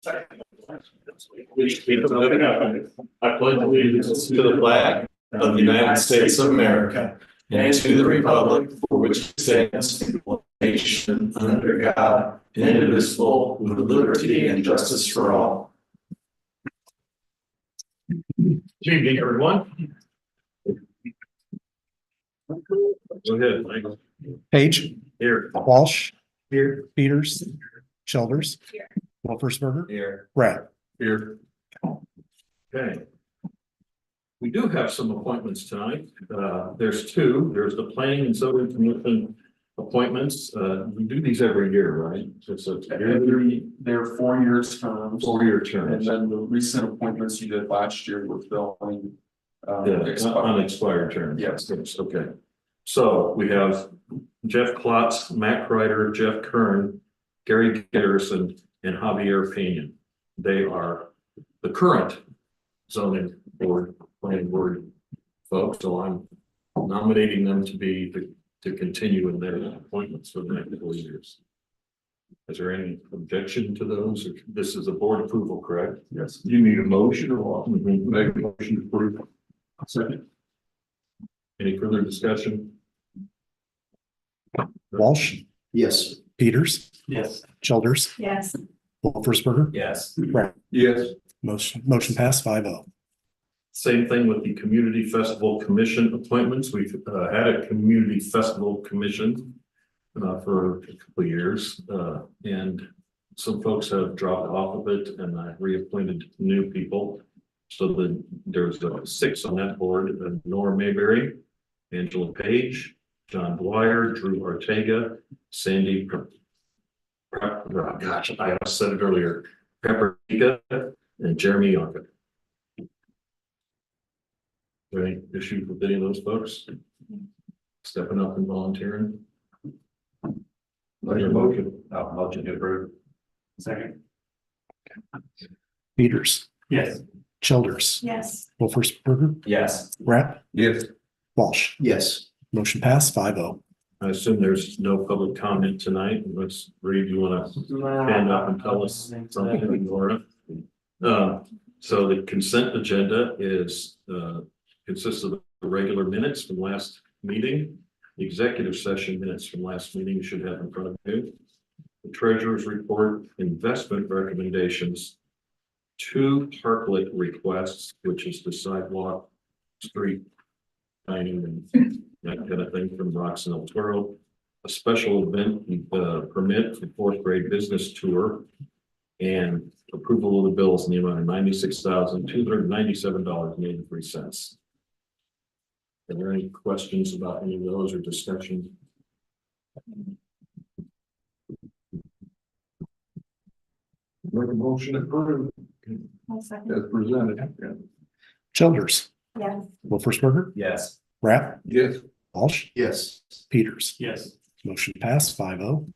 I pledge allegiance to the flag of the United States of America and to the republic for which it stands, one nation under God, indivisible, with liberty and justice for all. Good evening, everyone. Go ahead, Mike. Page. Here. Walsh. Here. Peters. Childers. Here. Wolfersberger. Here. Rapp. Here. Okay. We do have some appointments tonight. There's two. There's the Planning and Zoning Commission appointments. We do these every year, right? It's a They're 4 years terms. 4-year And terms. then the recent appointments you did last year were filling. Unexpired terms. Yes. Okay. So we have Jeff Klotz, Matt Kreider, Jeff Kern, Gary Garrison, and Javier Pena. They are the current zoning board, planning board folks. So I'm nominating them to continue in their appointments for the next 4 years. Is there any objection to those? This is a board approval, correct? Yes. You need a motion or what? Make a motion to approve. Second. Any further discussion? Walsh. Yes. Peters. Yes. Childers. Yes. Wolfersberger. Yes. Rapp. Yes. Motion passed 5-0. Same thing with the Community Festival Commission appointments. We've had a Community Festival Commission for a couple of years, and some folks have dropped off of it, and I reappointed new people. So there's 6 on that board: Nora Mayberry, Angela Page, John Dwyer, Drew Ortega, Sandy. Gosh, I said it earlier. Pepper and Jeremy Yonka. Any issues with any of those folks stepping up and volunteering? Motion to approve. Second. Peters. Yes. Childers. Yes. Wolfersberger. Yes. Rapp. Yes. Walsh. Yes. Motion passed 5-0. I assume there's no public comment tonight. Let's read. You want to stand up and tell us something, Laura? So the consent agenda consists of the regular minutes from last meeting. The executive session minutes from last meeting you should have in front of you. The treasurer's report, investment recommendations, 2 parklet requests, which is the sidewalk, street dining, and that kind of thing from Roxon El Toro, a special event permit for 4th grade business tour, and approval of the bills in the amount of $96,297.83. Are there any questions about any of those or discussion? Make a motion to approve as presented. Childers. Yes. Wolfersberger. Yes. Rapp. Yes. Walsh. Yes. Peters. Yes. Motion passed 5-0.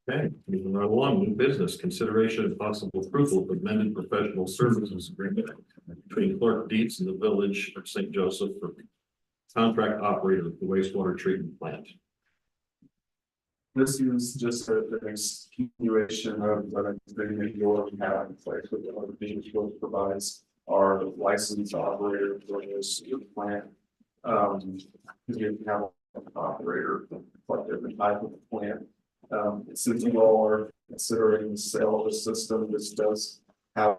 Okay, moving right along, new business, consideration and possible approval of amended professional services agreement between Clark Dietz and the Village of St. Joseph for contract operator of the wastewater treatment plant. This is just the next continuation of the agreement you already have in place with the other beings, which provides our licensed operator for this plant. You have an operator for different type of plant. Since you all are considering the sale of the system, this does have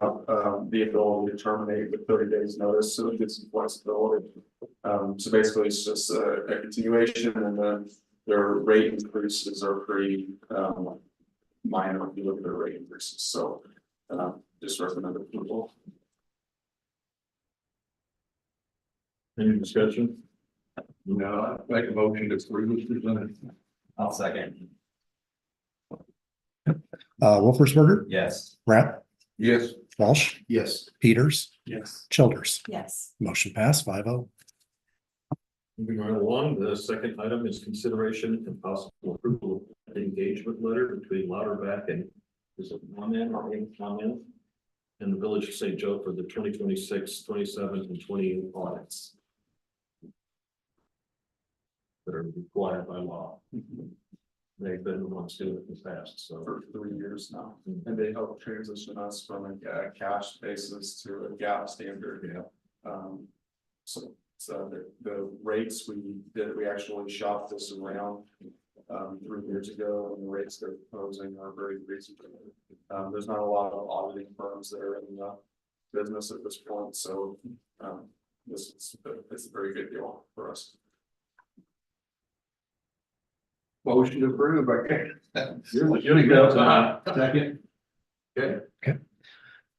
the ability to terminate with 30 days notice, so it gives some flexibility. So basically it's just a continuation, and then their rate increases are pretty minor if you look at their rate increases. So just recommend approval. Any discussion? No, I make a motion to approve. I'll second. Wolfersberger. Yes. Rapp. Yes. Walsh. Yes. Peters. Yes. Childers. Yes. Motion passed 5-0. Moving right along, the second item is consideration and possible approval of an engagement letter between Lauterbach and is it Monan or Monan and the Village of St. Joe for the 2026, 27, and 28 audits that are required by law. they've been the ones doing it in the past, so. for 3 years now. And they help transition us from a cash basis to a gap standard. Yeah. So the rates we actually shopped this around 3 years ago, and the rates they're proposing are very reasonable. There's not a lot of auditing firms that are in the business at this point, so it's a very good deal for us. Motion approved, okay. You're go. Second. Okay.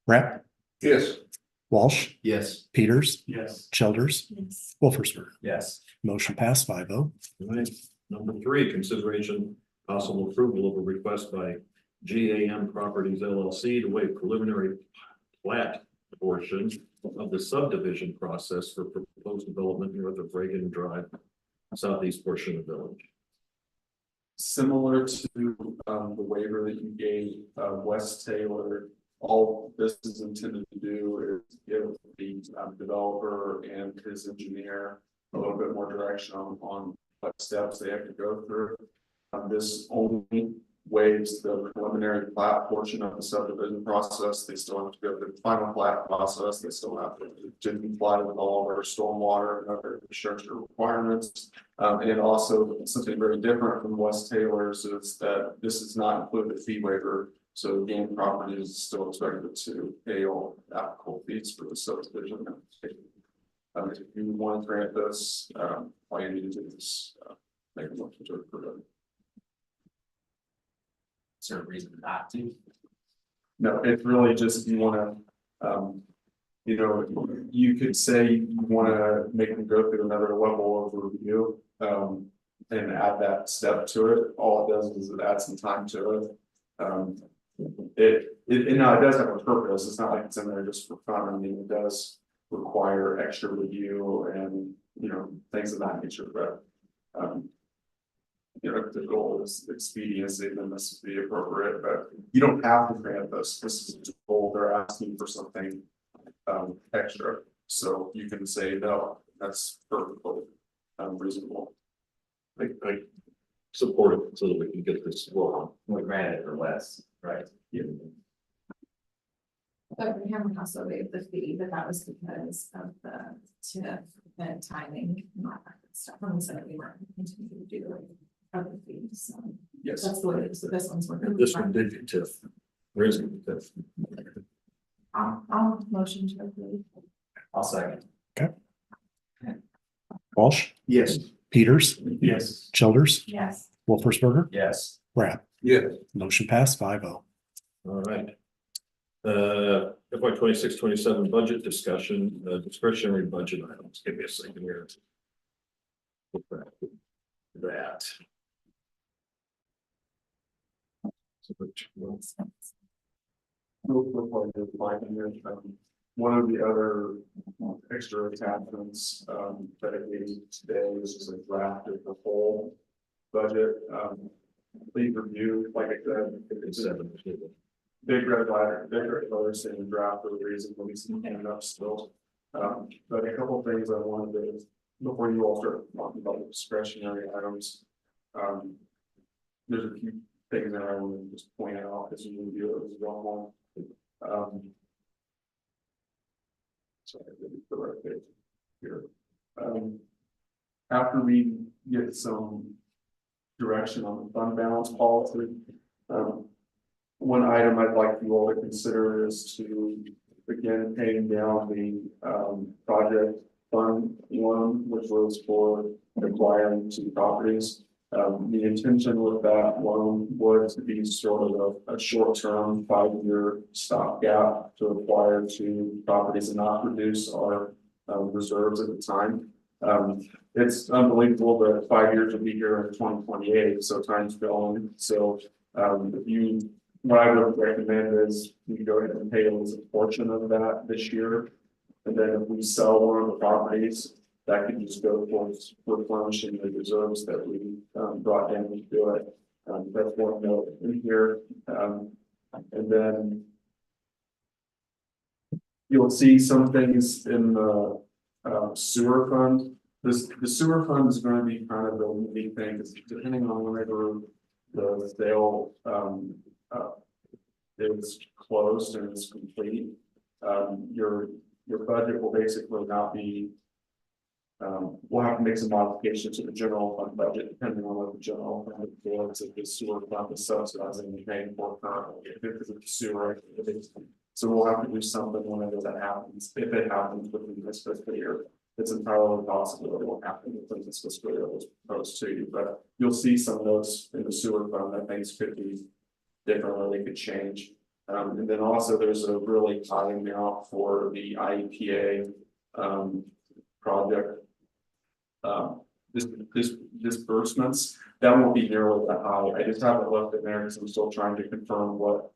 Rapp, Yes. Walsh, Yes. Peters, Yes. Childers, Yes. Wolfersberger. Yes. Motion passed 5-0. All right. Number 3, consideration possible approval of a request by GAM Properties LLC to waive preliminary plat portion of the subdivision process for proposed development north of Reagan Drive, southeast portion of the village. Similar to the waiver that you gave West Taylor, all this is intended to do is give the developer and his engineer a little bit more direction on what steps they have to go through. This only waives the preliminary plat portion of the subdivision process. They still have to go through the final plat process. They still have to comply with all of our stormwater and other infrastructure requirements. And also something very different from West Taylor's is that this does not include the fee waiver. So GAM Properties is still expected to pay all applicable fees for the subdivision. If you want to grant this, all you need to do is make a motion to approve it. Is there a reason not to? No, it's really just you want to, you know, you could say you want to make them go through another level of review, and add that step to it. All it does is it adds some time to it. It does have a purpose. It's not like it's in there just for fun. I mean, it does require extra review and, you know, things of that nature, but, you know, if the goal is expediency, then this would be appropriate, but you don't have to grant this. This is a goal. They're asking for something extra. So you can say, no, that's perfectly reasonable. I support it so that we can get this rolling. We granted it for less, right? Yeah. But we haven't also waived the fee, but that was because of the TIF and timing, not that stuff. And so we weren't continuing to do other fees, so Yes. that's the way it is. So this one's working. This one did get TIF. Where is it? TIF? I'll motion to approve. I'll second. Walsh, Yes. Peters, Yes. Childers, Yes. Wolfersberger, Yes. Rapp. Yes. Motion passed 5-0. All right. FY 26-27 budget discussion, discretionary budget items. Give me a second here. Look back at that. One of the other extra attachments that I gave today is just a draft of the whole budget. Please review, like I said, it's a big red letters in the draft for the reason when we see it up still. But a couple of things I wanted to, before you all start talking about the discretionary items. There's a few things that I want to just point out as you review it as well. Sorry, I didn't put the right page here. After we get some direction on the fund balance policy, one item I'd like you all to consider is to begin paying down the project fund loan, which was for acquiring 2 properties. The intention with that loan was to be sort of a short-term 5-year stopgap to acquire 2 properties and not reduce our reserves at the time. It's unbelievable that 5 years will be here in 2028, so time's going. So what I would recommend is we go ahead and pay a portion of that this year. And then if we sell one of the properties, that could just go towards replenishing the reserves that we brought in to do it. That's one note in here. And then you'll see some things in the sewer fund. The sewer fund is going to be kind of a unique thing, because depending on whenever the sale, is closed and is complete. Your budget will basically not be. We'll have to make some modifications to the general fund budget, depending on what the general fund feels, if the sewer fund is subsidizing and paying for currently, if it's the sewer. So we'll have to do something whenever that happens, if it happens within this fiscal year. It's entirely possible it will happen within this fiscal year was proposed to you, but you'll see some notes in the sewer fund that things could be different, or they could change. And then also there's a really high amount for the IEPA project. This disbursements, that won't be nearly that high. I just haven't left it there because I'm still trying to confirm what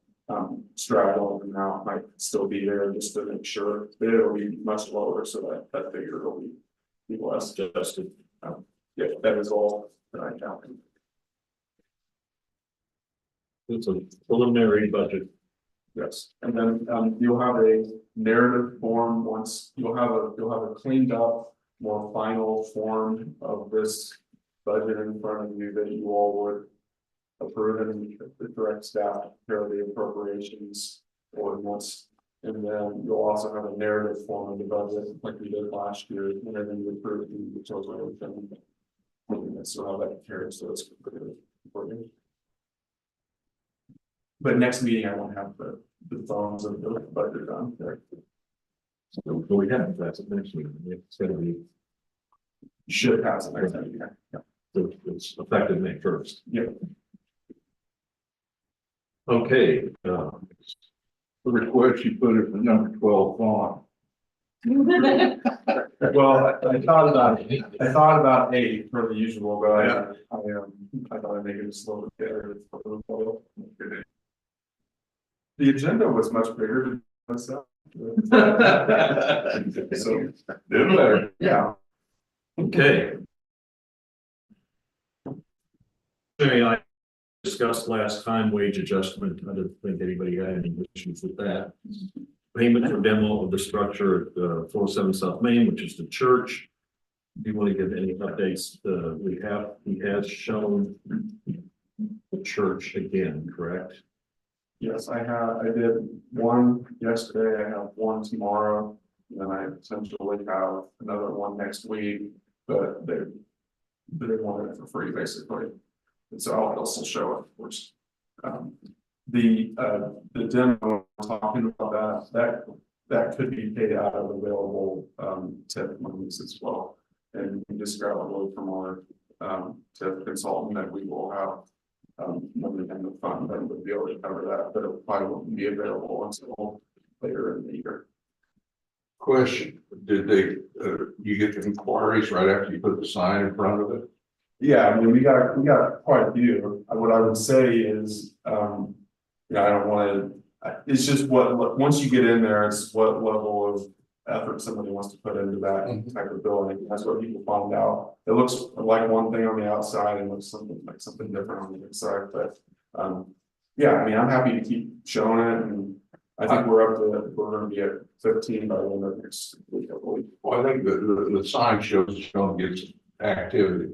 straddle amount might still be there just to make sure, but it'll be much lower, so that figure will be less adjusted. Yeah, that is all that I counted. It's a preliminary budget. Yes, and then you'll have a narrative form once you'll have a cleaned up, more final form of this budget in front of you that you all would approve, and the direct staff to prepare the appropriations ordinance. And then you'll also have a narrative form of the budget like we did last year, and then you approve the total everything. So how that carries, so it's important. But next meeting, I won't have the phones and the budget done there. So we have that's it next week. It's gonna be, Should pass it next time, yeah. it's effective May 1st. Yeah. Okay, The request you put it for number 12 font. Well, I thought about 8 for the usual, but I thought I'd make it just a little bit better. The agenda was much bigger than myself. So, Did better. yeah. okay. I discussed last time wage adjustment. I didn't think anybody had any issues with that. Payment for demo of the structure at 407 South Main, which is the church. Do you want to give any updates? He has shown the church again, correct? Yes, I did one yesterday, I have one tomorrow, and then I potentially have another one next week, but they wanted it for free, basically. And so I'll also show it, of course. The demo, I'm talking about that could be paid out of available TIP monies as well. And we just got a load from our TIP consultant that we will have money in the fund that would be able to cover that, but it probably won't be available until later in the year. Question, did they, you get the inquiries right after you put the sign in front of it? Yeah, I mean, we got quite a few. What I would say is, I don't want to, it's just once you get in there, it's what level of effort somebody wants to put into that type of building. That's what people find out. It looks like one thing on the outside and looks something different on the inside, but yeah, I mean, I'm happy to keep showing it, and I think we're going to be at 15 by the end of next week, I believe. Well, I think the sign shows it's going to get some activity.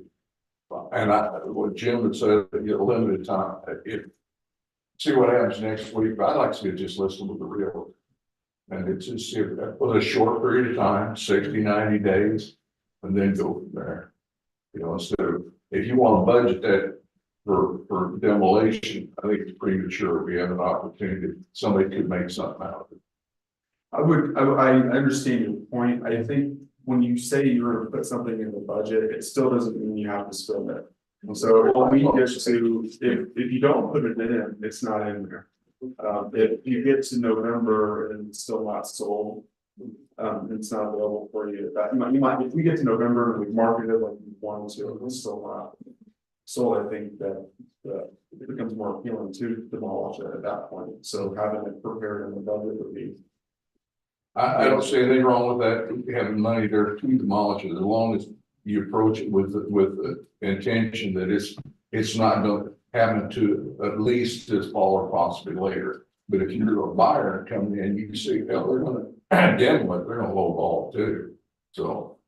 And what Jim had said, you know, limited time, see what happens next week, but I'd like to just listen to the real. And it's just for a short period of time, 60, 90 days, and then go from there. You know, instead of, if you want to budget that for demolition, I think it's premature. We have an opportunity, somebody could make something out of it. I understand your point. I think when you say you're going to put something in the budget, it still doesn't mean you have to spend it. And so when we get to, if you don't put it in, it's not in there. If you get to November and it's still not sold, it's not available for you. You might, if we get to November and we market it like we want to, and it's still not sold, I think that it becomes more appealing to demolish it at that point. So having it prepared in the budget would be. I don't see anything wrong with that, having money there to demolish it, as long as you approach it with the intention that it's not going to happen to at least this fall or possibly later. But if you're a buyer coming in, you see, hell, they're going to demo it, they're going to lowball too. So,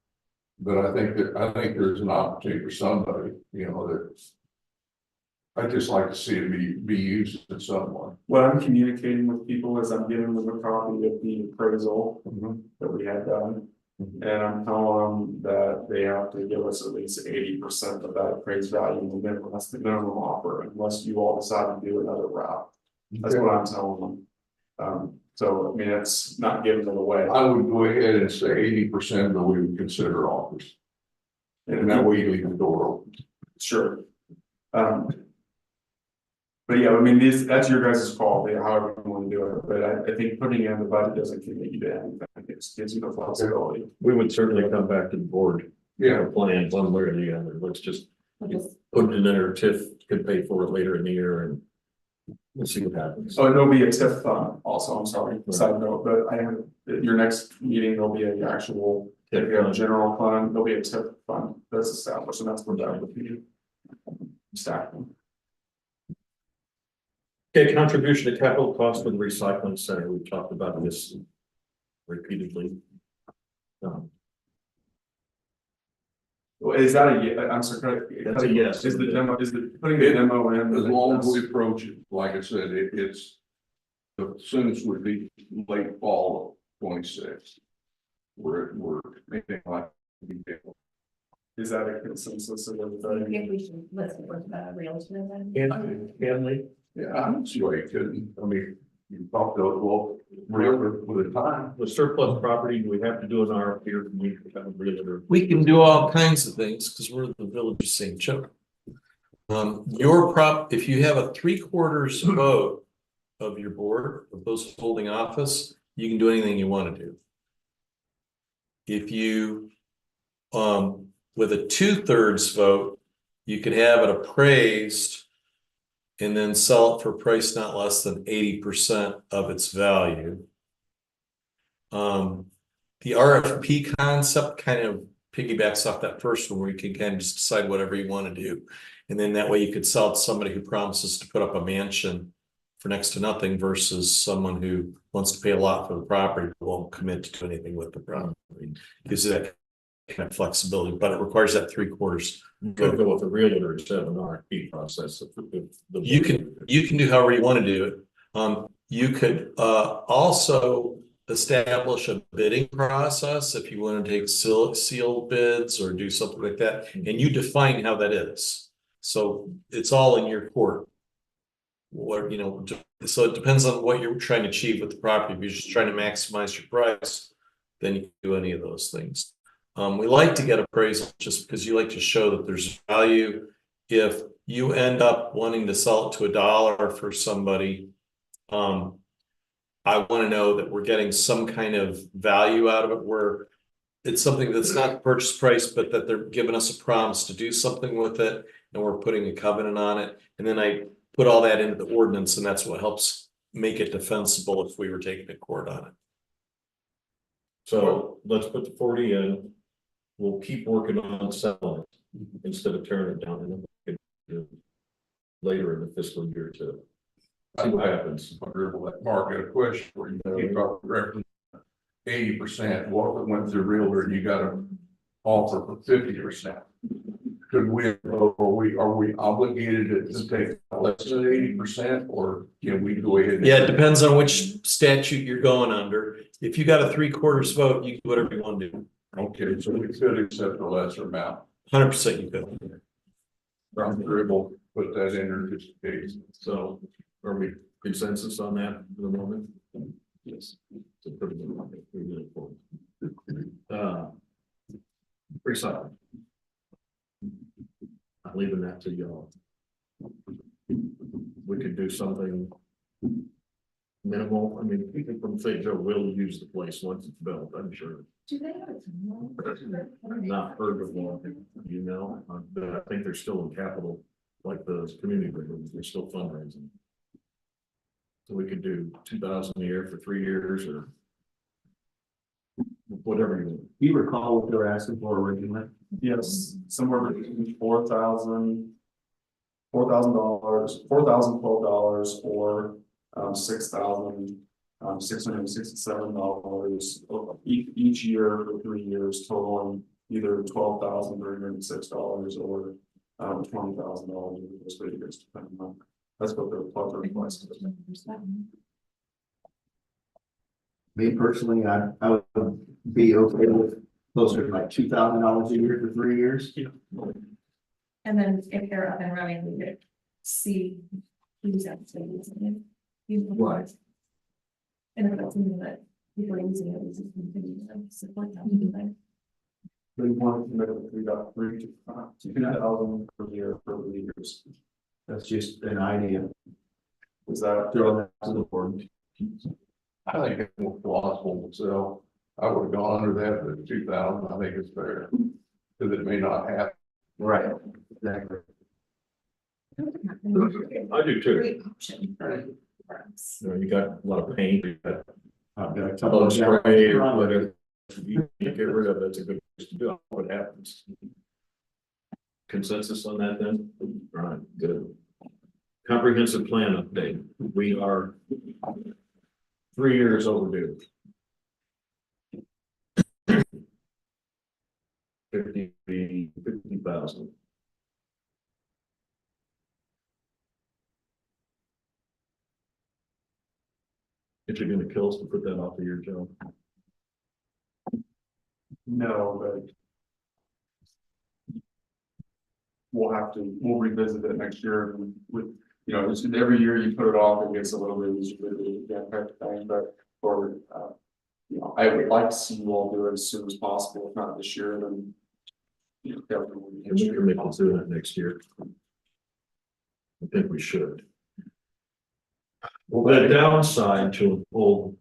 but I think there's an opportunity for somebody, you know, that I'd just like to see it be used in some way. What I'm communicating with people is I'm giving them a copy of the appraisal that we had done. And I'm telling them that they have to give us at least 80% of that appraised value, and then that's the minimum offer, unless you all decide to do another route. That's what I'm telling them. So, I mean, it's not giving it away. I would go ahead and say 80%, but we would consider offers. And that way you leave the door open. Sure. But yeah, I mean, that's your guys' call, however you want to do it, but I think putting it in the budget doesn't commit you to anything, it gives you the flexibility. We would certainly come back to the board. Yeah. A plan one way or the other. Let's just Just- put it in there. TIF could pay for it later in the year and we'll see what happens. So there'll be a TIF fund also, I'm sorry, side note, but I have, at your next meeting, there'll be an actual, if you have a general fund, there'll be a TIF fund that's established, and that's where that would be. Stacking. Okay, contribution to capital cost for the recycling center. We've talked about this repeatedly. Is that I'm sorry. That's a yes. Is the demo, putting the demo in? As long as we approach it, like I said, it's the soonest would be late fall of 26. We're making like. Is that a consensus of I everybody? think we should list it with the realtor then. Can we? Yeah, I don't see why you couldn't. I mean, you talk to, well, realtor with a time. The surplus property, do we have to do an RFP or can we have a realtor? We can do all kinds of things because we're the village of St. Joe. If you have a 3/4 vote of your board, of those holding office, you can do anything you want to do. If you, with a 2/3 vote, you could have it appraised and then sell it for a price not less than 80% of its value. The RFP concept kind of piggybacks off that first one where you can kind of just decide whatever you want to do. And then that way you could sell it to somebody who promises to put up a mansion for next to nothing versus someone who wants to pay a lot for the property but won't commit to do anything with the property. Gives you that kind of flexibility, but it requires that 3/4. Could go with a realtor instead of an RFP process. You can do however you want to do it. You could also establish a bidding process if you want to take sealed bids or do something like that, and you define how that is. So it's all in your court. What, so it depends on what you're trying to achieve with the property. If you're just trying to maximize your price, then you can do any of those things. We like to get appraisal just because you like to show that there's value. If you end up wanting to sell it to $1 for somebody, I want to know that we're getting some kind of value out of it where it's something that's not purchase price, but that they're giving us a promise to do something with it and we're putting a covenant on it. And then I put all that into the ordinance and that's what helps make it defensible if we were taking to court on it. So let's put the 40 in. We'll keep working on selling it instead of tearing it down and then we can do later in the fiscal year to see what happens. Mark, a question for you. You talked reference 80%. What if it went through realtor and you got an offer for 50%? Could we, are we obligated to take less than 80% or can we go ahead? Yeah, it depends on which statute you're going under. If you got a 3/4 vote, you can do whatever you want to do. Okay, so we could accept a lesser amount. 100% you could. I'm able to put that in there just in case. So are we consensus on that for the moment? Yes. So pretty good. Recycling. I'm leaving that to y'all. We could do something minimal. I mean, people from St. Joe will use the place once it's built, I'm sure. Do they have a Not heard of one, but I think they're still in capital, like the community rooms, they're still fundraising. So we could do 2,000 a year for 3 years or whatever you want. Do you recall what they were asking for originally? Yes, somewhere between $4,000, $12 or $6,667 each year for 3 years, totaling either $12,306 or $20,000 in those figures, depending on, that's what they're requesting. Me personally, I would be okay with closer to like $2,000 a year for 3 years. And then if they're up and running, we could see who's actually using it. Right. And if that's something that people are using it, we just continue to support them. They want to commit to 3.3 to 2,000 per year for the years. That's just an idea. Is that? Throw that to the board. I think it's more plausible, so I would have gone under that, but 2,000, I think it's fair. Because it may not happen. Right, exactly. I do too. Great option for us. You know, you got a lot of paint, you got I've got a couple bug of spray or whatever. You get rid of it, it's a good place to do it. What happens? Consensus on that then? All right, good. Comprehensive plan update. We are 3 years overdue. 50,000. If you're gonna kill us to put that off of your job. No, but. We'll revisit it next year with, you know, just every year you put it off, it gets a little bit easier to do that type of thing, but for, you know, I would like to see you all do it as soon as possible, if not this year, then. You know, definitely. And we can make us do that next year. I think we should. Well, the downside to, well,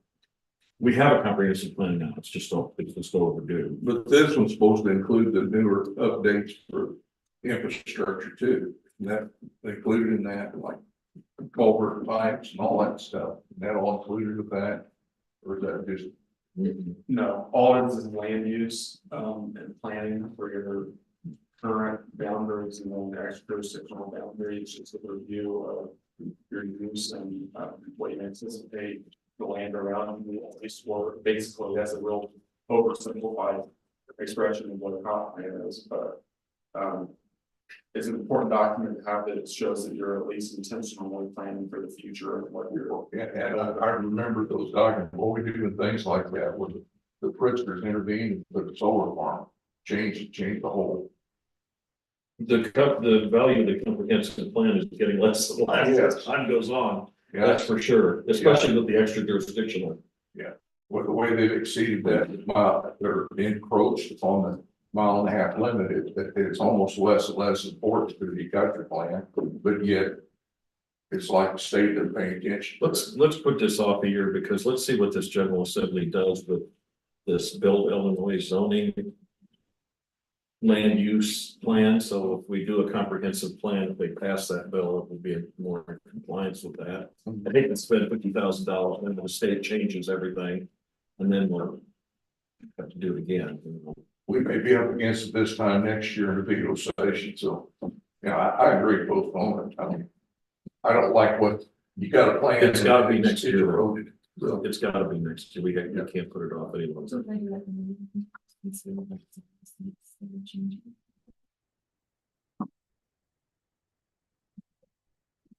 we have a comprehensive plan now, it's just overdue. But this one's supposed to include the newer updates for infrastructure too. And that included in that, like culvert pipes and all that stuff. That all included with that? Or is that just? No, all it is land use, and planning for your current boundaries and then extra jurisdictional boundaries, just a review of your use and, what you anticipate the land around you, at least for, basically, that's a real oversimplified expression of what a comp plan is, but, it's an important document to have that it shows that you're at least intentionally planning for the future and what you're. And I remember those documents, what we do and things like that, when the Pritzkers intervened with the solar farm, changed the whole. The value of the comprehensive plan is getting less and less as time goes on, that's for sure, especially with the extra jurisdictional. With the way they've exceeded that mile, they're encroached on the 1.5 mile limit, it's almost less and less important because you got your plan, but yet. It's like the state they're paying attention. Let's put this off a year, because let's see what this General Assembly does with this Build Illinois zoning land use plan. So if we do a comprehensive plan, if they pass that bill, it will be more in compliance with that. I hate to spend $50,000 when the state changes everything, and then we'll have to do it again. We may be up against it this time next year in the veto session, so, yeah, I agree postpone it. I mean, I don't like what, you got a plan. It's gotta be next year. Eroded. So, It's got to be next year. We can't put it off any longer. So then you recommend consider what the change.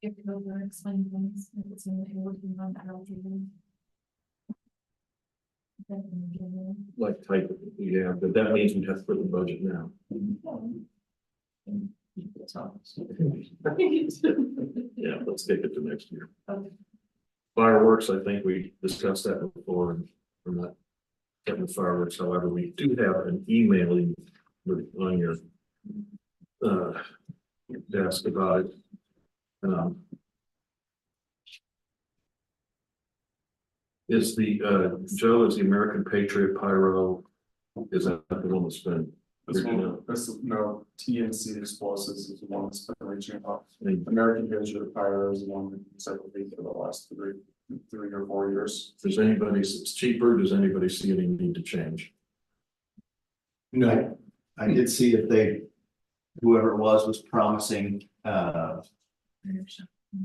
If you go over explain things, if it's in the working on that, I'll do them. Like type, yeah, but that means we'd have to put in the budget now. Yeah, let's take it to next year. Okay. Fireworks, I think we discussed that before, and we're not getting fireworks, however, we do have an emailing on your desk about it. Is the Joe, is the American Patriot Pyro, is that the one that's been reaching out? No, TNC Explosives is the one that's been reaching out. American Patriot Pyro is the one that's been for the last three or 4 years. Does anybody, it's cheaper, does anybody see any need to change? No, I did see that whoever it was promising,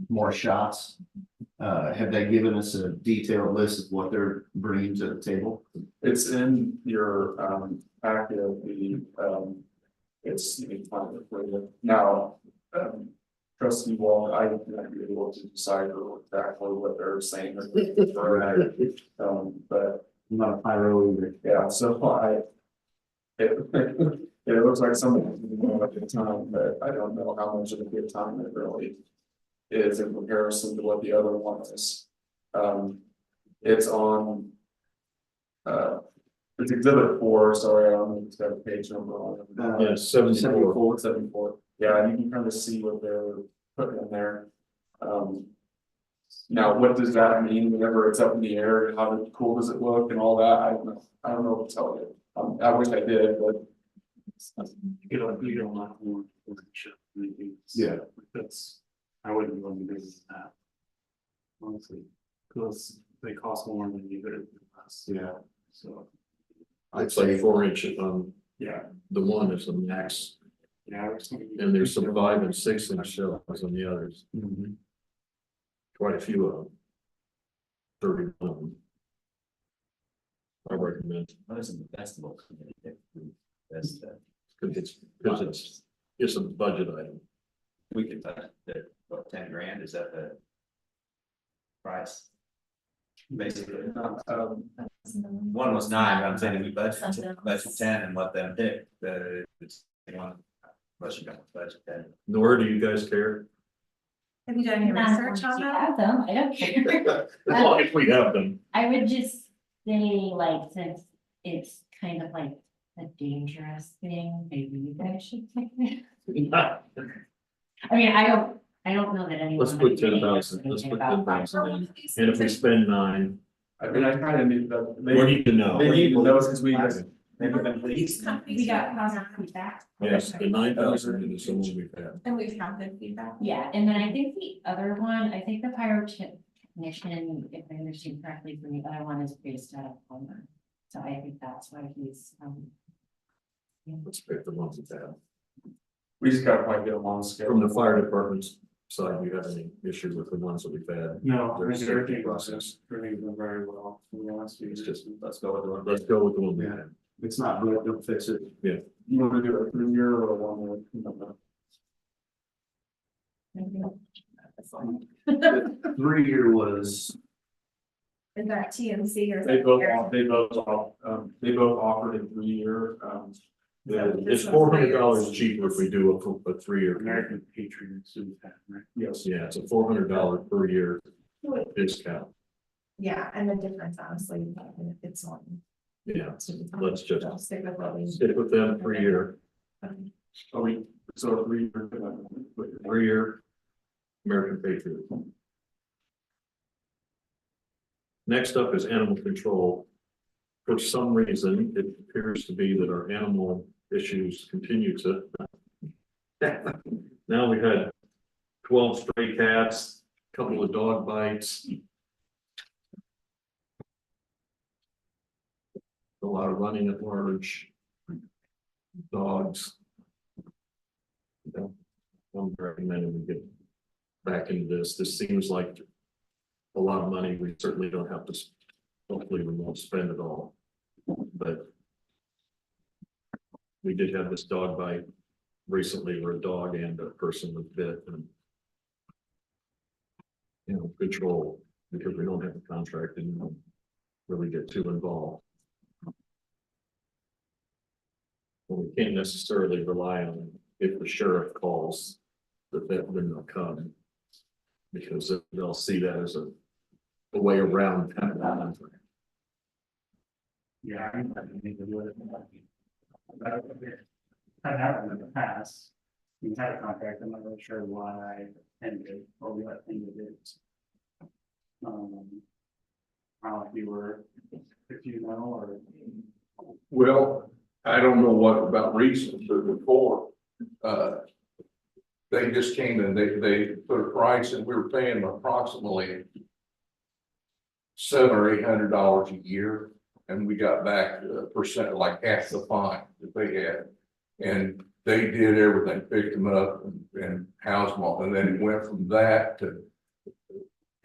more shots. Have they given us a detailed list of what they're bringing to the table? It's in your packet of the it's now, trustee Wall, I would not be able to decide exactly what they're saying. But I'm not a pyro either. yeah, so it looks like someone's doing a good time, but I don't know how much of a good time it really is in comparison to what the other one is. It's on. It's exhibit 4, sorry, I don't know if it's got a page number on it. Yeah, 74. 74. Yeah, you can kind of see what they're putting in there. Now, what does that mean whenever it's up in the air? How cool does it look and all that? I don't know. I don't know what to tell you. I wish I did, but. You don't want more. Yeah. That's, I wouldn't want to do that. Honestly, because they cost more than you could less, Yeah. so, I'd It's like say 4 inch on yeah. the one is the max, Yeah. and there's some 5 and 6 inch shells on the others, quite a few of them. 31. I recommend, What is the festival? That's because it's a budget item. we could touch that, what, 10 grand, is that the price? Basically, one was 9, but I'm saying we budget 10 and let them pick it's one. Unless you don't budget 10. Nor do you guys care? Have you done any research on that? Have them, I don't care. As long as we have them. I would just say, like, since it's kind of like a dangerous thing, maybe you guys should take it. I mean, I don't know that anyone. Let's put 10,000, let's put 10,000 in, and if we spend 9, I mean, I kind of need that. we need to know. They need to know because we. They've been These pleased. companies. We got positive feedback. Yes, the 9,000 is the one we've had. And we've had good feedback. Yeah, and then I think the other one, I think the pyrotechnician, if I understand correctly, from the other one is based out of Homer. So I think that's why he's, Let's pick the ones we've had. We just gotta probably get them on schedule. From the fire department's side, do you have any issues with the ones that we've had? No, I There's think safety everything process. went very well. From the last few It's years. just, let's go with the one we Yeah. had. If it's not broke, don't fix it. You want to do a 3-year or a 1 year? 3-year was, Is that TNC or? They both offered a 3-year, It's $400 cheaper if we do a 3-year. American Patriots, right? yes. Yeah, it's a $400 per year discount. Yeah, and the difference honestly, it's on. Yeah, let's just I'll stick with what we. stick with them 3-year, Are we, so a 3-year. 3-year American Patriot. Next up is animal control. For some reason, it appears to be that our animal issues continue to. Now we've had 12 stray cats, a couple of dog bites. A lot of running at large. Dogs. I'm recommending we get back into this. This seems like a lot of money. We certainly don't have to, hopefully we won't spend it all. But we did have this dog bite recently where a dog and a person was bit and control, because we don't have a contract and don't really get too involved. Well, we can't necessarily rely on if the sheriff calls that then they'll come. Because they'll see that as a way around kind of that. Yeah, I need to do it. That happened in the past. We had a contract, I'm not really sure why ended or what ended it. I don't know if you were, if you know, or. Well, I don't know what about recent, but before, they just came and they put a price and we were paying approximately $700 or $800 a year. And we got back a percent, like half the fine that they had. And they did everything, picked them up and housed them all. And then it went from that to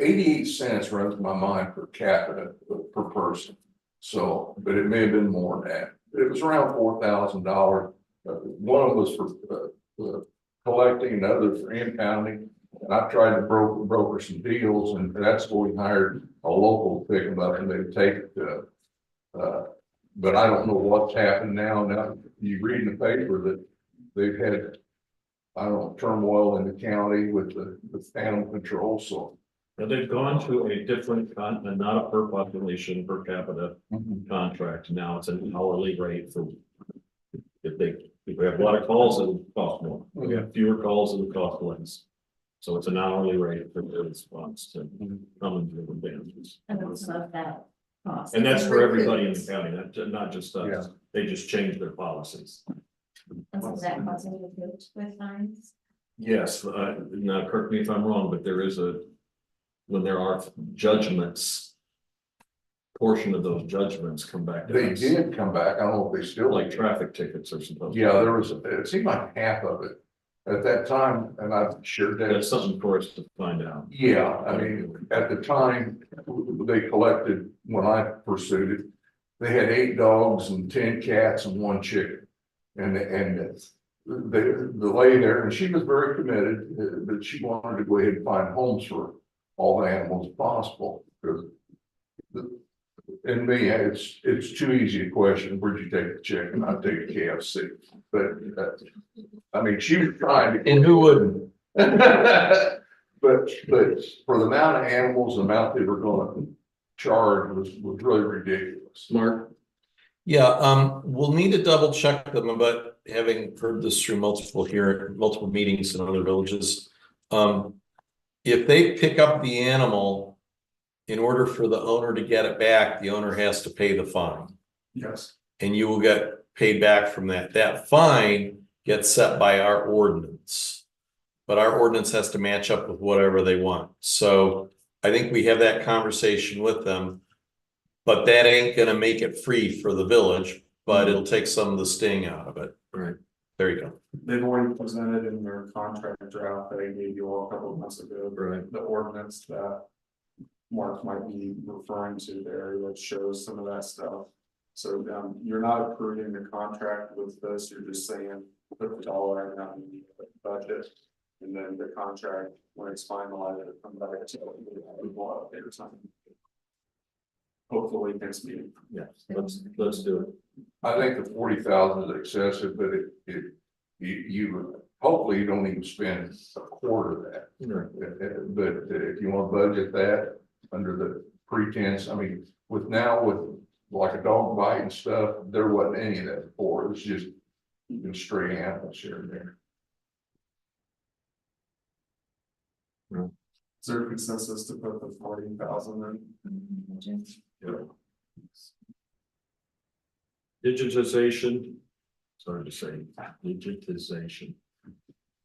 88 cents runs my mind per capita per person. So, but it may have been more than that. It was around $4,000 One of them was for collecting, and other for impounding. And I tried to broker some deals, and that's where we hired a local to pick them up, and they would take it to. But I don't know what's happened now. Now you read in the paper that they've had, I don't know, turmoil in the county with animal control. So Now they've gone to a different not a per population, per capita contract. Now it's an hourly rate for. If we have a lot of calls, it would cost more. If we have fewer calls, it would cost less. So it's an hourly rate for their response to common driven damages. And it's not that cost. And that's for everybody in the county, not just us. Yeah. They just changed their policies. And so that causing you to with fines? Yes, now correct me if I'm wrong, but there is when there are judgments. Portion of those judgments come back to they us, did come back. I don't know if they still like traffic tickets or something. Yeah, there was, it seemed like half of it at that time, and I'm sure That's something for us to find out. Yeah, I mean, at the time, they collected, when I pursued it, they had 8 dogs and 10 cats and 1 chicken. And the lady there, and she was very committed, but she wanted to go ahead and find homes for all the animals possible. Because and me, it's too easy a question. Where'd you take the chicken? I'd take a KFC. But I mean, she was trying to. And who wouldn't? But for the amount of animals, the amount they were going to charge was really ridiculous. Smart. Yeah, we'll need to double check them, but having heard this through multiple meetings in other villages. If they pick up the animal, in order for the owner to get it back, the owner has to pay the fine. Yes. And you will get paid back from that. That fine gets set by our ordinance. But our ordinance has to match up with whatever they want. So I think we have that conversation with them. But that ain't gonna make it free for the village, but it'll take some of the sting out of it. Right. There you go. They've already presented in their contract draft that I gave you all a couple of months ago. Right. The ordinance that Mark might be referring to there, that shows some of that stuff. So, you're not approving the contract with this, you're just saying, put the dollar amount in the budget. And then the contract, when it's finalized, it'll come back to approval update or something. Hopefully next meeting. Yeah, let's do it. I think the 40,000 is excessive, but you hopefully you don't even spend a quarter of that. Right. But if you want to budget that under the pretense, I mean, with like a dog bite and stuff, there wasn't any of that before. It was just stray animals here and there. Is there a consensus to put the 40,000 in? Digitization, sorry to say, digitization,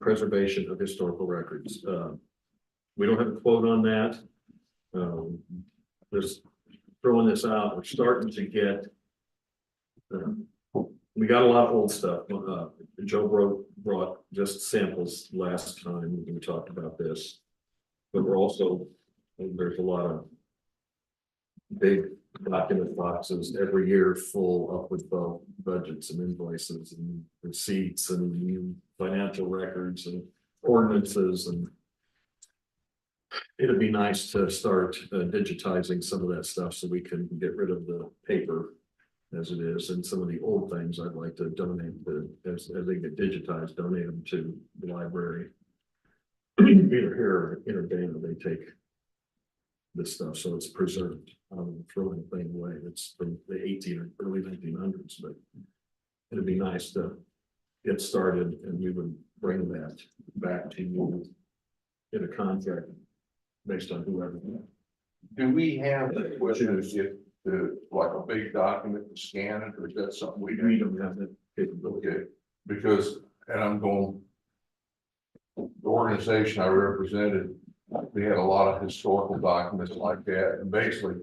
preservation of historical records. We don't have a quote on that. Just throwing this out, we're starting to get. We got a lot of old stuff. Joe brought just samples last time when we talked about this, but we're also, there's a lot of big document boxes every year full up with budgets and invoices and receipts and financial records and ordinances, and it'd be nice to start digitizing some of that stuff so we can get rid of the paper as it is, and some of the old things I'd like to donate as they get digitized, donate them to the library. Either here or in Dana, they take this stuff, so it's preserved. I don't throw anything away. It's from the 18 or early 1900s, but it'd be nice to get started, and we would bring that back to you in a contract based on whoever. Do we have the question is if like a big document to scan it, or is that something we don't have that capability? Okay, because, and I'm going, the organization I represented, we had a lot of historical documents like that, and basically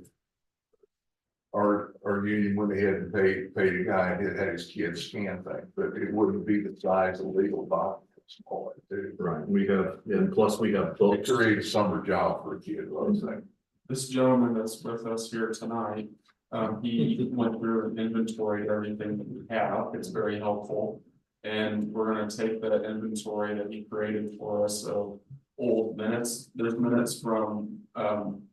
our union, when they had to pay the guy, and had his kids scan things, but it wouldn't be the size of legal documents. All that too. Right, we have, and plus we have It books. creates a summer job for a kid, I was saying. This gentleman that's with us here tonight, he went through and inventoried everything that we have. It's very helpful. And we're gonna take that inventory that he created for us of old minutes. There's minutes from,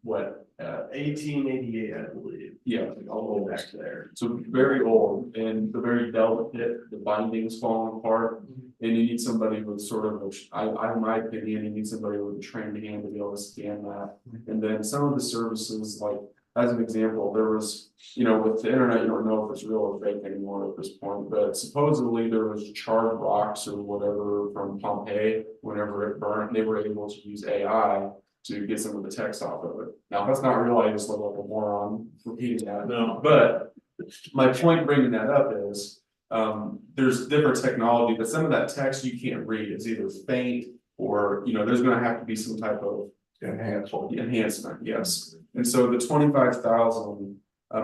what, 1888, I believe. yeah, All the way back there. so very old and the very delicate, the bindings falling apart. And you need somebody with sort of, in my opinion, you need somebody with a trained hand to be able to scan that. And then some of the services, like, as an example, there was, with the internet, you don't know if it's real or fake anymore at this point, but supposedly there was charred rocks or whatever from Pompeii, whenever it burned, they were able to use AI to get some of the text off of it. Now, if that's not real, I just look like a moron repeating that. No. But my point bringing that up is, there's different technology, but some of that text you can't read. It's either faint or, there's gonna have to be some type of enhancement, yes. And so the 25,000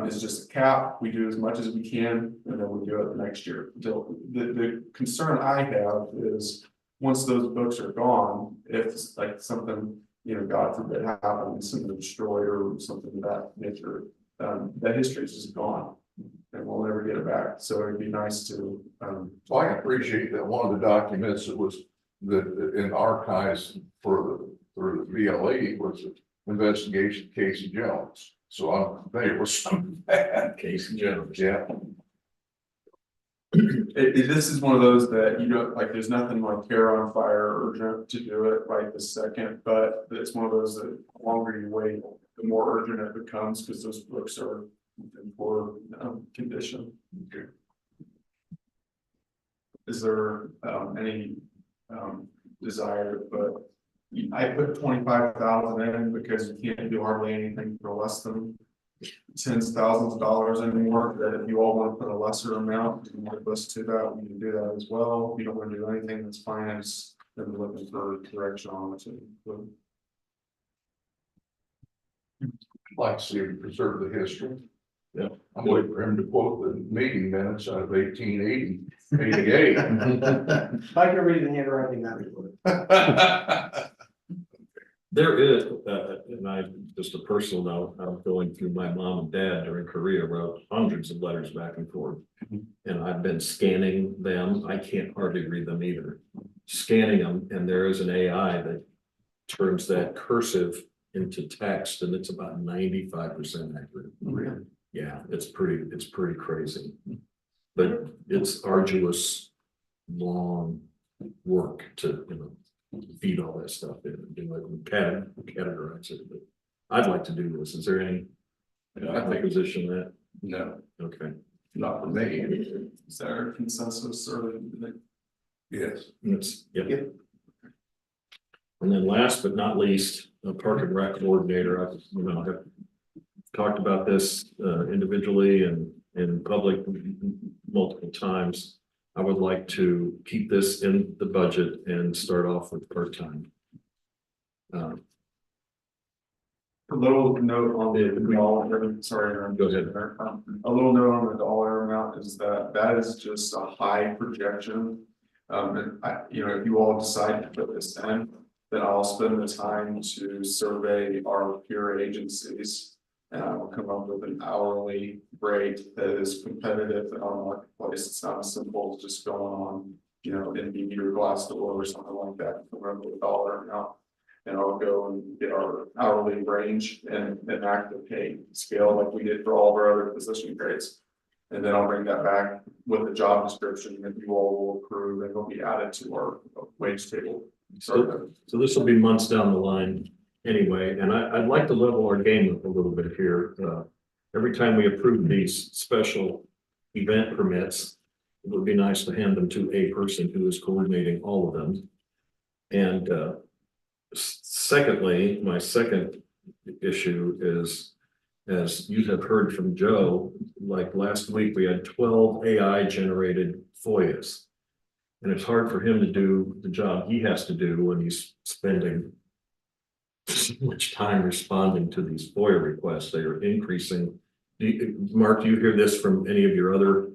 is just a cap. We do as much as we can, and then we do it next year. The concern I have is once those books are gone, if like something, God forbid happens, something destroyed or something of that nature, that history is just gone. And we'll never get it back. So it'd be nice to. Well, I appreciate that one of the documents that was in archives for the VLE was an investigation of Casey Jones. So I'm there was some bad. Casey Jones. Yeah. This is one of those that like, there's nothing like hair on fire or urgent to do it right this second, but it's one of those that the longer you wait, the more urgent it becomes because those books are in poor condition. Okay. Is there any desire, but I put 25,000 in because you can't do hardly anything for less than tens of thousands of dollars anymore. That if you all want to put a lesser amount and want us to that, we can do that as well. If you don't want to do anything, that's fine. I just been looking for direction on what to include. I'd like to see him preserve the history. Yeah. I'm waiting for him to quote the meeting minutes out of 1888. If I can read the handwriting, that'd be good. There is, and just a personal note, I'm going through my mom and dad during Korea, wrote hundreds of letters back and forth. And I've been scanning them. I can't hardly read them either. Scanning them, and there is an AI that turns that cursive into text, and it's about 95% accurate. Really? Yeah, it's pretty crazy. But it's arduous, long work to, feed all that stuff in and do it and categorize it. But I'd like to do this. Is there any opposition to that? No, Okay. not for me. Is there a consensus or? Yes. Yep. And then last but not least, a park and rec coordinator. I've have talked about this individually and in public multiple times. I would like to keep this in the budget and start off with part-time. A little note on the dollar, sorry, Go ahead. A little note on the dollar amount is that is just a high projection. And if you all decide to put this in, then I'll spend the time to survey our peer agencies. And I will come up with an hourly rate that is competitive in our marketplace. It's not as simple as just going on, Indeed or Glassdoor or something like that. Remember the dollar amount. And I'll go and get our hourly range and enact the pay scale like we did for all of our other position grades. And then I'll bring that back with the job description that you all will approve and it'll be added to our wage table. So this will be months down the line anyway, and I'd like to level our game up a little bit here. Every time we approve these special event permits, it would be nice to hand them to a person who is coordinating all of them. And secondly, my second issue is, as you have heard from Joe, like last week, we had 12 AI generated FOIAs. And it's hard for him to do the job he has to do when he's spending so much time responding to these FOIA requests. They are increasing. Mark, do you hear this from any of your other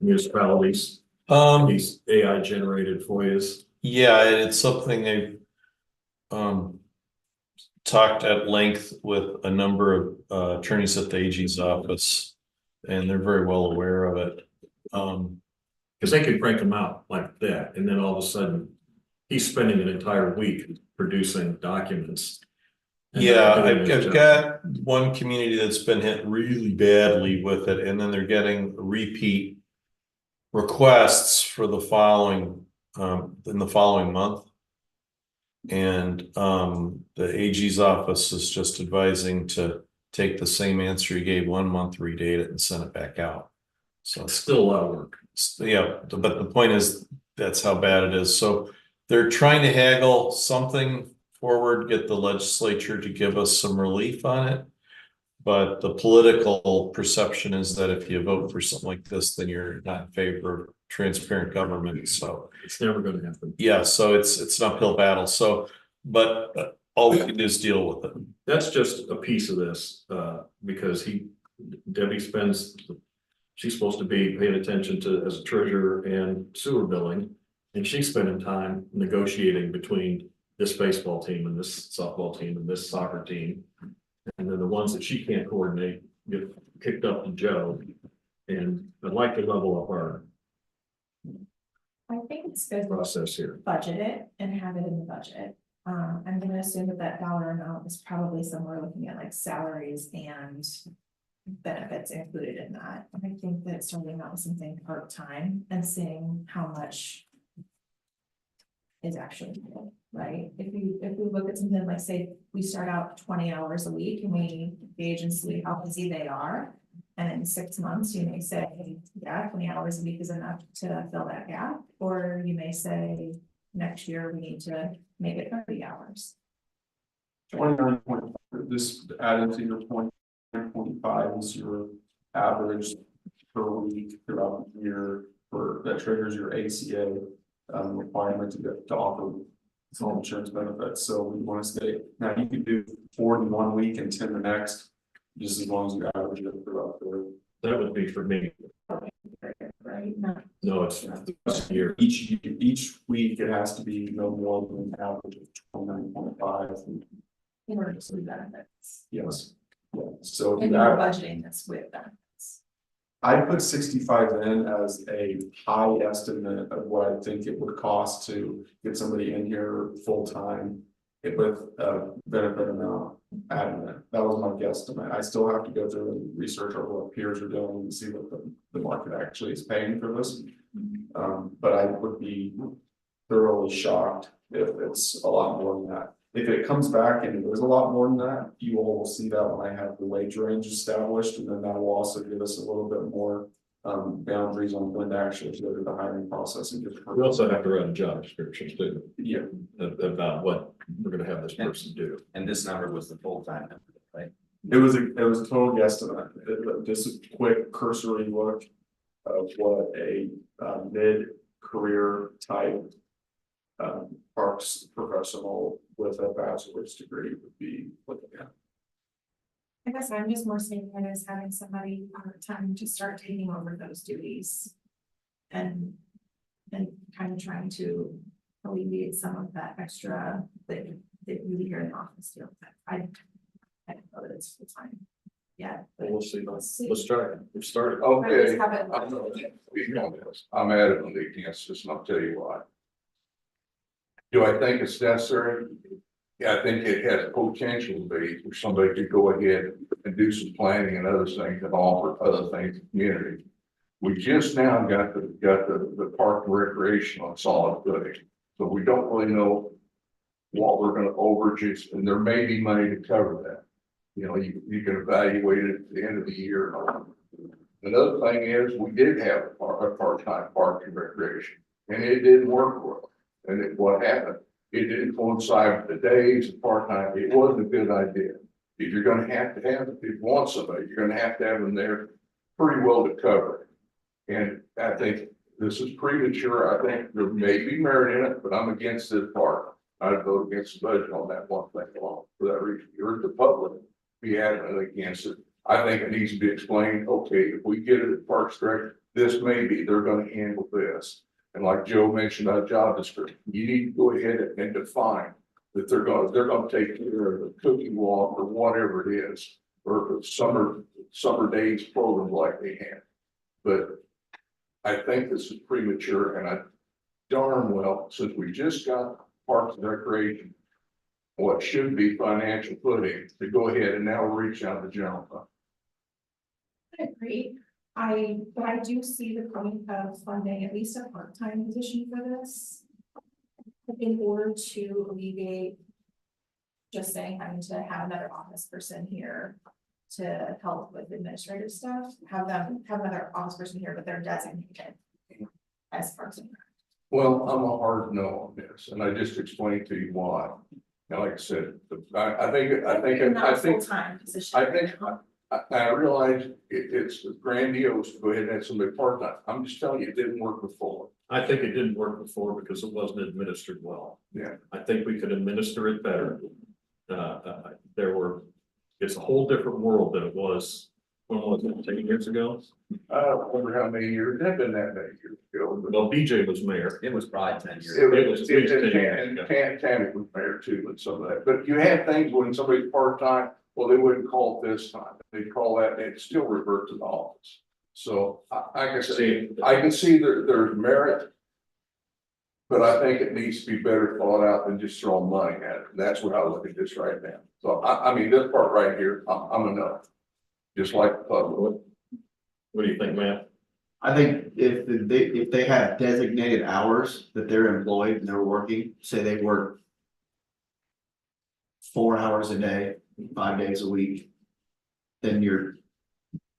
municipalities? These AI generated FOIAs? Yeah, it's something I've talked at length with a number of attorneys at the AG's office, and they're very well aware of it. Cause they could crank them out like that, and then all of a sudden, he's spending an entire week producing documents. and Yeah, doing I've, his I've job. got one community that's been hit really badly with it, and then they're getting repeat requests for the following, in the following month. And, the AG's office is just advising to take the same answer you gave 1 month, redate it and send it back out. So It's still a lot of work. yeah, but the point is, that's how bad it is. So they're trying to haggle something forward, get the legislature to give us some relief on it. But the political perception is that if you vote for something like this, then you're not in favor of transparent government. So It's never gonna happen. yeah, so it's an uphill battle. So, but all we can do is deal with it. That's just a piece of this, because Debbie spends, she's supposed to be paying attention to as a treasurer and sewer billing. And she's spending time negotiating between this baseball team and this softball team and this soccer team. And then the ones that she can't coordinate get kicked up to Joe. And I'd like to level up our I think it's good to process here. budget it and have it in the budget. I'm gonna assume that that dollar amount is probably somewhere looking at like salaries and benefits included in that. And I think that starting out with something part-time and seeing how much is actually, needed, right? If we look at something like, say, we start out 20 hours a week and we gauge and see how busy they are. And in 6 months, you may say, yeah, 20 hours a week is enough to fill that gap. Or you may say, next year, we need to make it 30 hours. 29 point, this added to your point, 9.5 is your average per week throughout the year for, that triggers your ACA requirement to get to offer health insurance benefits. So we want to stay, now you can do 4 in 1 week and 10 the next, just as long as you average it throughout the. That would be for me. Right? Not No, it's a year. Each week it has to be no more than an average of 29.5. in order to see benefits. Yes. Yeah. So if And you you're add, budgeting this with benefits. I put 65 in as a high estimate of what I think it would cost to get somebody in here full time. With a benefit amount adding it. That was my guesstimate. I still have to go through and research over what peers are doing and see what the market actually is paying for this. But I would be thoroughly shocked if it's a lot more than that. If it comes back and it is a lot more than that, you all will see that when I have the wage range established, and then that will also give us a little bit more boundaries on when to actually go through the hiring process and get. We also have to write a job description too, Yeah, about what we're gonna have this person do. And this number was the full-time number, right? it was a total guesstimate. Just a quick cursory look of what a mid-career type parks professional with a bachelor's degree would be looking at. I guess I'm just more seeing it as having somebody part-time to start taking over those duties. And kind of trying to alleviate some of that extra that you hear in the office. I don't know that it's full time. Yeah. We'll see. Let's try it. We've started. Okay. Have it. I'm adamantly against this, and I'll tell you why. Do I think it's necessary? Yeah, I think it has potential to be, where somebody could go ahead and do some planning and other things and offer other things to the community. We just now got the park and recreation on solid footing, so we don't really know what we're gonna overages, and there may be money to cover that. You know, you can evaluate it at the end of the year. Another thing is, we did have a part-time park and recreation, and it didn't work well. And what happened, it didn't coincide with the days of part-time. It wasn't a good idea. If you're gonna have to have, if you want somebody, you're gonna have to have them there pretty well to cover it. And I think this is premature. I think there may be merit in it, but I'm against this part. I'd vote against the budget on that one thing alone for that reason. You're the public, be adamant against it. I think it needs to be explained, okay, if we get it at Parks Director, this may be, they're gonna handle this. And like Joe mentioned about job description, you need to go ahead and define that they're gonna take care of the cooking walk or whatever it is, or summer days program like they have. But I think this is premature and I darn well, since we just got Parks and Recreation, what should be financial footing to go ahead and now reach out to general fund. I agree. But I do see the point of funding at least a part-time position for this. In order to alleviate. Just saying, having to have another office person here to help with administrative stuff, have another office person here, but they're designated. As Parks and Rec. Well, I'm a hard no on this, and I just explained to you why. Now, like I said, I think, Full-time position. I realize it's grandiose to go ahead and have somebody part-time. I'm just telling you, it didn't work before. I think it didn't work before because it wasn't administered well. Yeah. I think we could administer it better. It's a whole different world than it was, when was it, 10 years ago? I don't remember how many years, it had been that many years ago. But Well, BJ was mayor. It was probably 10 years. It It was, was at least 10 years and ago. Tammy was there too, and some of that, but you had things when somebody's part-time, well, they wouldn't call it this time, they'd call that, and it still revert to the office. So I can see, there's merit. But I think it needs to be better thought out than just throwing money at it, and that's what I look at this right now. So I mean, this part right here, I'm a no. Just like the public. What do you think, Matt? I think if they have designated hours that they're employed and they're working, say they work 4 hours a day, 5 days a week, then your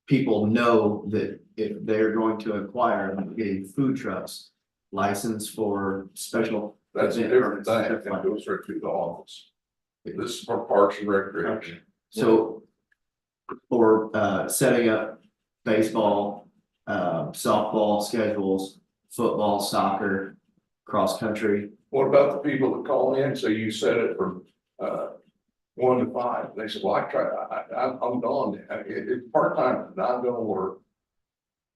people know that if they're going to acquire, like getting food trucks, license for special. That's a event different permits, thing, stuff like it goes right through the office. This is for Parks and Recreation. So, or setting up baseball, softball schedules, football, soccer, cross country. What about the people that call in, so you set it from 1 to 5, they said, well, I'm gone, it's part-time, not gonna work.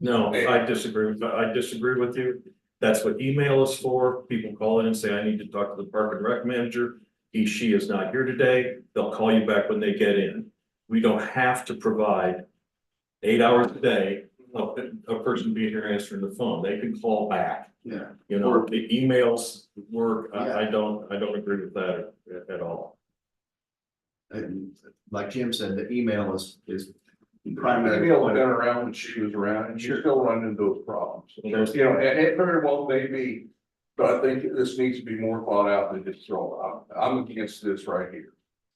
No, I disagree with you. That's what email is for. People call in and say, I need to talk to the park and rec manager. She is not here today. They'll call you back when they get in. We don't have to provide 8 hours a day of a person being here answering the phone. They can call back. Yeah. You know, the emails work. Yeah. I don't agree with that at all. And like Jim said, the email is Primary. primary. Been around when she was around, and she's still running into those problems. Well, You know, and it very well may be, but I think this needs to be more thought out than just throw out. I'm against this right here.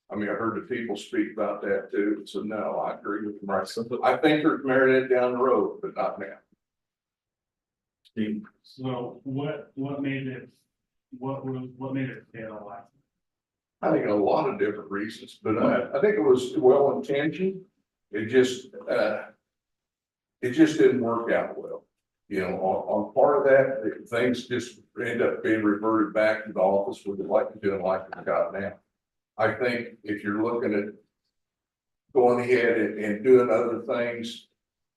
I mean, I heard the people speak about that too, so no, I agree with them, right? I think there's merit down the road, but not now. Steve? So what made it fail like? I think a lot of different reasons, but I think it was well intentioned. It just didn't work out well. You know, on part of that, things just end up being reverted back to the office with like you're doing like it's got now. I think if you're looking at going ahead and doing other things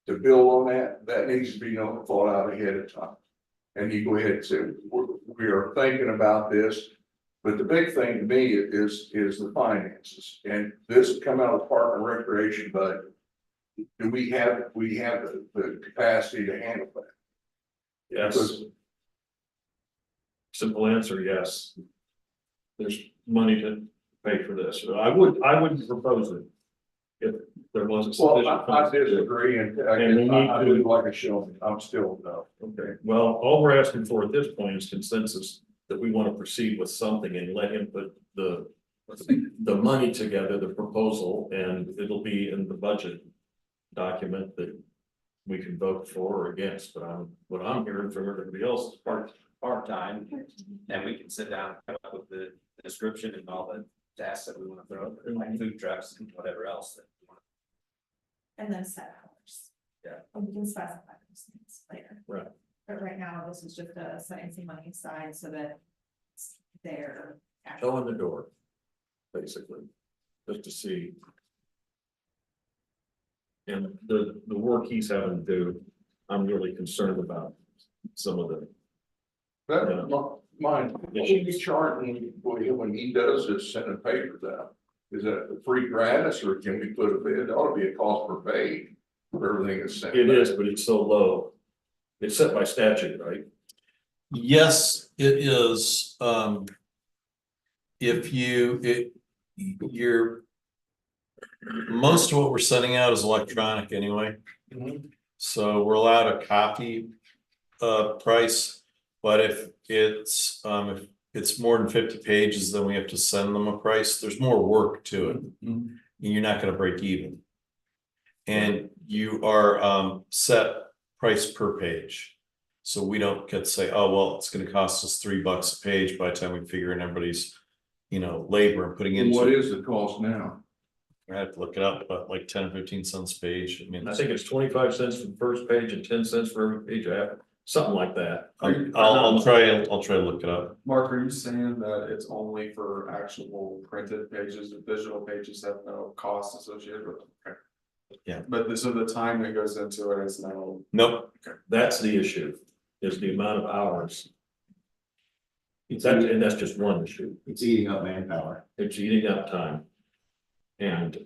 to build on that, that needs to be thought out ahead of time. And you go ahead and say, we are thinking about this. But the big thing to me is the finances, and this has come out of the Park and Recreation budget. Do we have the capacity to handle that? Yes. Simple answer, yes. There's money to pay for this. I wouldn't propose it. If there wasn't. Well, sufficient I funds to do it. disagree, and And we need I to- would like a show, I'm still no. Okay, well, all we're asking for at this point is consensus that we want to proceed with something and let him put the money together, the proposal, and it'll be in the budget document that we can vote for or against, but what I'm hearing from everybody else is Part-time, and we can sit down and come up with the description and all the tasks that we want to throw, like food trucks and whatever else that we want. And then set hours. Yeah. And we can specify those things later. Right. But right now, this is just setting some money aside so that they're. show in the door, basically, just to see. And the work he's having to do, I'm really concerned about some of the. That, mine, what should be charging when he does this, sending papers out? Is that free gratis, or can we put it ought to be a cost per page for everything that's sent? It is, but it's so low. It's set by statute, right? Yes, it is, if you're. Most of what we're sending out is electronic anyway. So we're allowed a copy price, but if it's more than 50 pages, then we have to send them a price. There's more work to it. And you're not gonna break even. And you are set price per page. So we don't get to say, oh, well, it's gonna cost us $3 a page by the time we figure in everybody's, labor and putting into. What is the cost now? I have to look it up, but like 10 or 15 cents a page. I mean, I think it's 25 cents for the first page and 10 cents for every page after, something like that. I'll try to look it up. Mark, are you saying that it's only for actual printed pages, the digital pages have no cost associated with them? Okay. Yeah. But so the time that goes into it is no. Nope. That's the issue, is the amount of hours. And that's just one issue. It's eating up manpower. It's eating up time. And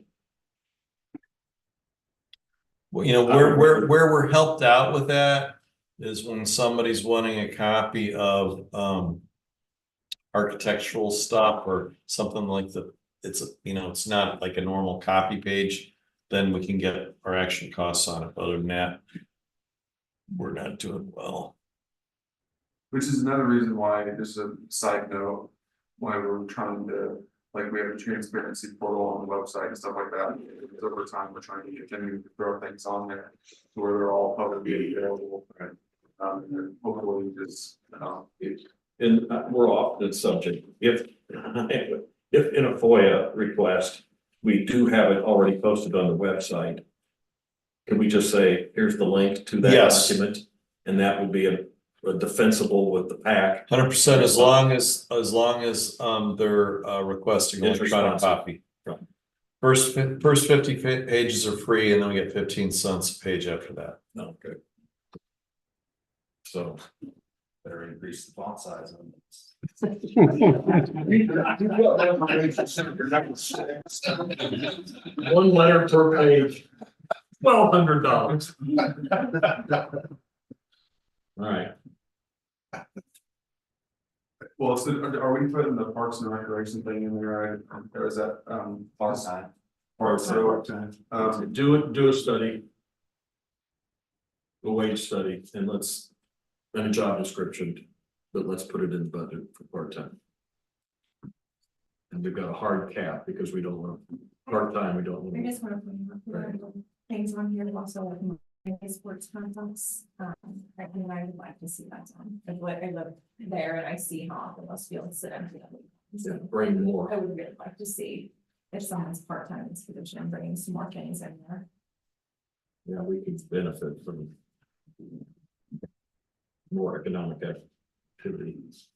Well, where we're helped out with that is when somebody's wanting a copy of architectural stuff or something like it's not like a normal copy page, then we can get our actual costs on it. Other than that, we're not doing well. Which is another reason why, just a side note, why we're trying to, like, we have a transparency portal on the website and stuff like that. Over time, we're trying to continue to throw things on there to where they're all publicly available. Right. And then hopefully just, And we're off the subject. If in a FOIA request, we do have it already posted on the website. Can we just say, here's the link to that Yes. document? And that would be a defensible with the PAC. 100% as long as they're requesting an It's electronic responsive. copy. Right. First 50 pages are free, and then we get 15 cents a page after that. Okay. So. Better increase the font size on this. One letter per page, $1,200. All right, well, so are we putting the Parks and Recreation thing in there, right? Or is that, Part time. do a study. A wage study, and a job description, but let's put it in the budget for part-time. And we've got a hard cap because we don't want part-time, we don't I want. just want to point out there are things on here, also like my sports concepts. I would like to see that done. I look there and I see how often those fields sit empty. Bring more. I would really like to see if someone's part-time in this position, bringing some more things in there. Yeah, we could benefit from more economic activities.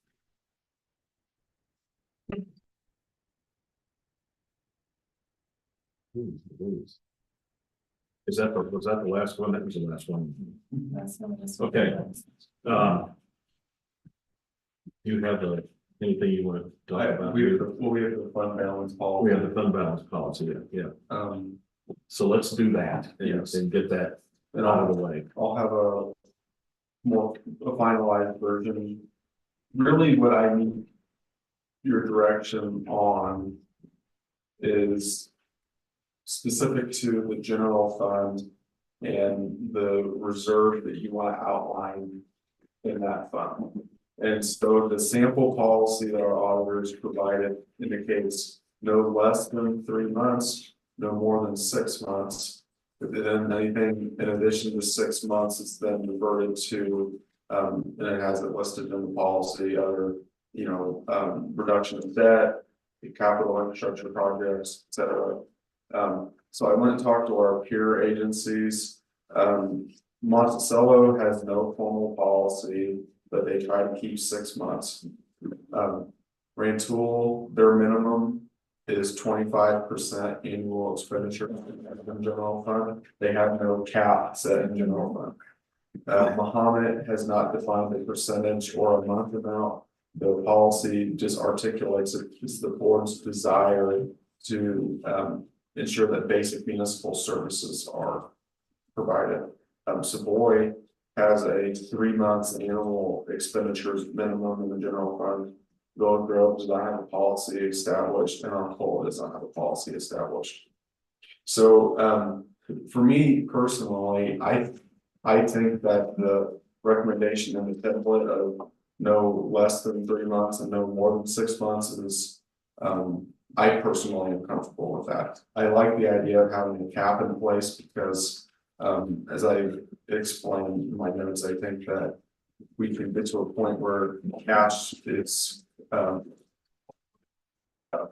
Was that the last one? That was the last one. That's not just- Okay. You have anything you want to talk about? we have the fund balance policy. We have the fund balance policy, yeah. So let's do that Yes. and get that And out of the way. I'll have a finalized version. Really, what I need your direction on is specific to the general fund and the reserve that you want to outline in that fund. And so the sample policy that our auditors provided indicates no less than 3 months, no more than 6 months. But then anything in addition to 6 months is then diverted to, and it has it listed in the policy, other, reduction of debt, capital infrastructure projects, et cetera. So I went and talked to our peer agencies. Monticello has no formal policy, but they try to keep 6 months. Rantoul, their minimum is 25% annual expenditure in general fund. They have no cap set in general fund. Mohammed has not defined a percentage or a month amount. The policy just articulates it as the board's desire to ensure that basic municipal services are provided. Savoy has a 3 months annual expenditures minimum in the general fund. Golden Grove does not have a policy established, and our whole does not have a policy established. So, for me personally, I think that the recommendation in the template of no less than 3 months and no more than 6 months is, I personally am comfortable with that. I like the idea of having a cap in place because, as I explained in my notes, I think that we can get to a point where cash is,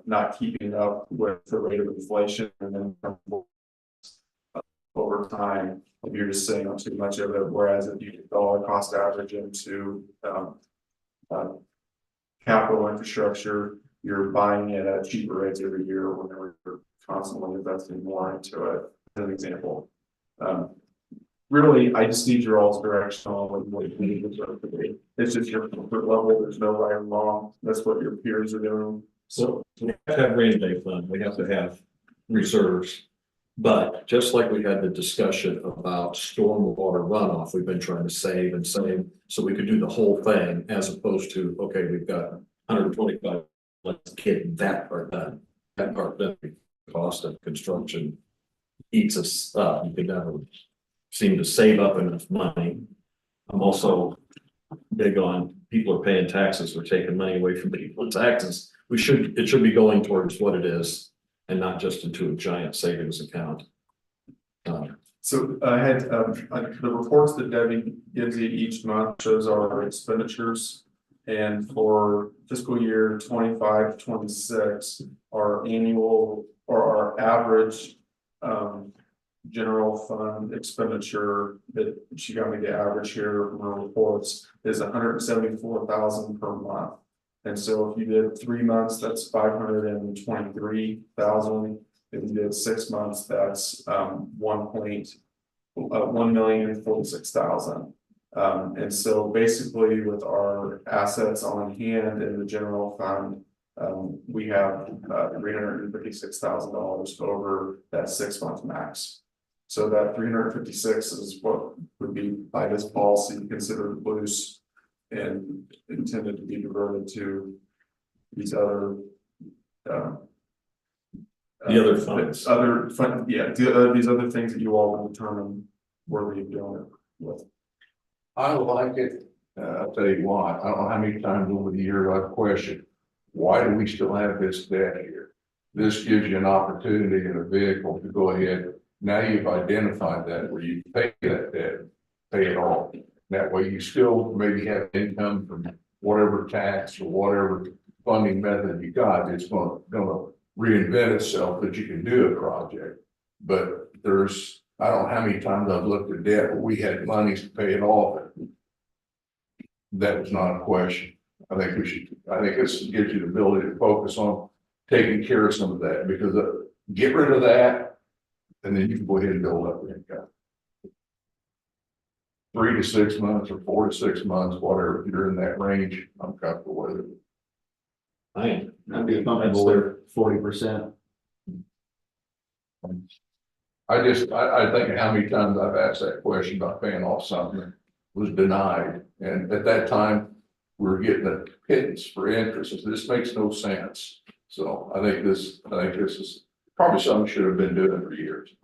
not keeping up with the rate of inflation, and then over time, if you're just saying too much of it, whereas if you dollar cost average into capital infrastructure, you're buying it at cheaper rates every year whenever you're constantly investing more into it, as an example. Really, I just need your all's direction on what you need to be. It's just your comfort level, there's no right or wrong, that's what your peers are doing. So we have to have rainy day fund, we have to have reserves. But just like we had the discussion about stormwater runoff, we've been trying to save and save, so we could do the whole thing as opposed to, okay, we've got 125, let's get that part done. That part done, the cost of construction eats us up, you could never seem to save up enough money. I'm also big on people are paying taxes, we're taking money away from people in taxes. It should be going towards what it is and not just into a giant savings account. So I had, the reports that Debbie gives you each month shows our expenditures. And for fiscal year 25-26, our annual or our average, general fund expenditure that she got me the average here from her reports is 174,000 per month. And so if you did 3 months, that's 523,000. If you did 6 months, that's 1,046,000. And so basically with our assets on hand in the general fund, we have $356,000 over that 6 month max. So that 356 is what would be by this policy considered loose and intended to be diverted to these other The other funds. Other fund, yeah, these other things that you all will determine where you're doing it with. I like it. I'll tell you why. I don't know how many times over the year I've questioned, why do we still have this debt here? This gives you an opportunity in a vehicle to go ahead. Now you've identified that where you pay that debt, pay it off. That way you still maybe have income from whatever tax or whatever funding method you got. It's gonna reinvent itself that you can do a project. But there's, I don't know how many times I've looked at debt where we had monies to pay it off. That was not a question. I think this gives you the ability to focus on taking care of some of that, because get rid of that and then you can go ahead and build up income. 3 to 6 months or 4 to 6 months, whatever, if you're in that range, I'm comfortable with it. I'd be comfortable with 40%. I think how many times I've asked that question about paying off something that was denied. And at that time, we were getting a pittance for interest. This makes no sense. So I think this is probably something we should have been doing for years.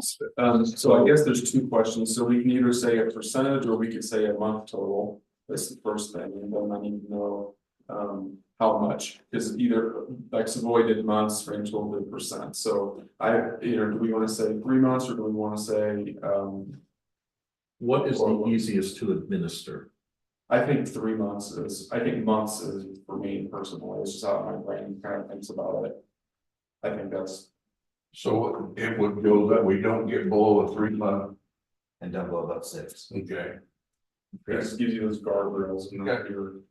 So I guess there's 2 questions. So we can either say a percentage or we could say a month total. That's the first thing. And then I need to know how much, because either like Savoy did months, Rangel did percent. So do we want to say 3 months or do we want to say what is the easiest to administer? I think 3 months is, I think months is for me personally, it's just how my brain kind of thinks about it. I think that's. So it would go that we don't get below a 3 month. And don't go above 6. Okay. It just gives you those guardrails. You know, Okay. your,